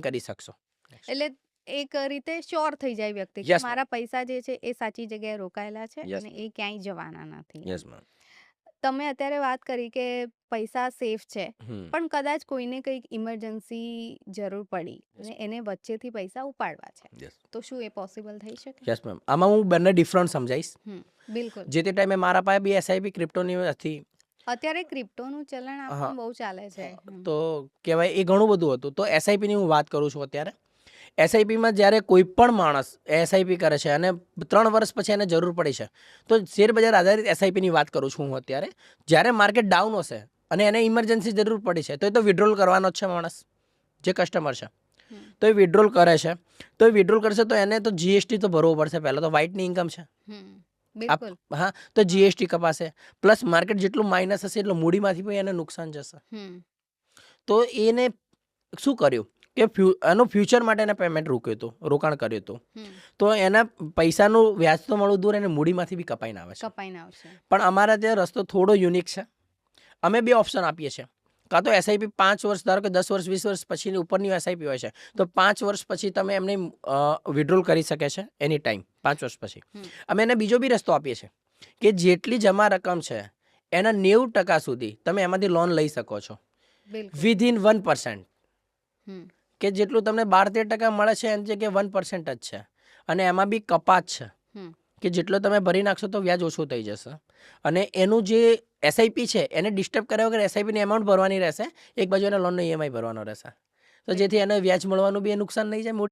કરી શકશો. એટલે એક રીતે શ્યોર થઈ જાય વ્યક્તિ કે યસ મેમ. મારા પૈસા જે છે એ સાચી જગ્યાએ રોકાયેલા છે યસ અને એ ક્યાંય જવાના નથી. Yes ma'am. તમે અત્યારે વાત કરી કે પૈસા સેફ છે, હમ. પણ કદાચ કોઈને કંઈક ઇમરજન્સી જરૂર પડી યસ અને એને વચ્ચેથી પૈસા ઉપાડવા છે, યસ તો શું એ પોસિબલ થઈ શકે? Yes ma'am. આમાં હું બંને ડિફરન્ટ સમજાવીશ. બિલકુલ. જે તે ટાઈમે મારા પાસે બી એસઆઈપી ક્રિપ્ટોની હતી. અત્યારે ક્રિપ્ટોનું ચલણ આ હા પણ બહુ ચાલે છે. તો કહેવાય એ ઘણું બધું હતું. તો એસઆઈપીની હું વાત કરું છું અત્યારે. એસઆઈપીમાં જ્યારે કોઈ પણ માણસ એસઆઈપી કરે છે અને 3 વર્ષ પછી એને જરૂર પડી છે, તો શેર બજાર આધારિત એસઆઈપીની વાત કરું છું હું અત્યારે. જ્યારે માર્કેટ ડાઉન હશે અને એને ઇમરજન્સી જરૂર પડી છે, તો એ તો વિડ્રોલ કરવાનો જ છે માણસ, જે કસ્ટમર છે. તો એ વિડ્રોલ કરે છે. તો એ વિડ્રોલ કરશે તો એને તો જીએસટી તો ભરવો પડશે. પહેલાં તો વ્હાઇટની ઇન્કમ છે. બિલકુલ. હા, તો જીએસટી કપાશે. પ્લસ માર્કેટ જેટલું માઇનસ હશે એટલું મૂડીમાંથી પણ એને નુકસાન જશે. તો એને શું કર્યું કે એનું ફ્યુચર માટે એને પેમેન્ટ રોકાણ કર્યું હતું. તો એના પૈસાનું વ્યાજ તો મળવું દૂર, એને મૂડીમાંથી બી કપાઈને આવે છે. પણ અમારા ત્યાં રસ્તો થોડો યુનિક છે. અમે 2 ઓપ્શન આપીએ છીએ. કાં તો એસઆઈપી 5 વર્ષ, ધારો કે 10 વર્ષ 20 વર્ષ પછીની ઉપરની એસઆઈપી હોય છે, તો 5 વર્ષ પછી તમે એમને વિડ્રોલ કરી શકે છે એની ટાઈમ 5 વર્ષ પછી. અમે એને બીજો બી રસ્તો આપીએ છીએ કે જેટલી જમા રકમ છે એના 90% સુધી તમે એમાંથી લોન લઈ શકો છો વિધિન 1%. કે જેટલું તમને 12-13% મળે છે એની જગ્યાએ 1% જ છે. અને એમાં બી કપાત છે કે જેટલો તમે ભરી નાખશો તો વ્યાજ ઓછું થઈ જશે. અને એનું જે એસઆઈપી છે એને ડિસ્ટર્બ કર્યા વગર એસઆઈપીની અમાઉન્ટ ભરવાની રહેશે. એક બાજુ એના લોનનો ઈએમઆઈ ભરવાનો રહેશે. તો જેથી એને વ્યાજ મળવાનું બી નુકસાન નહીં જાય.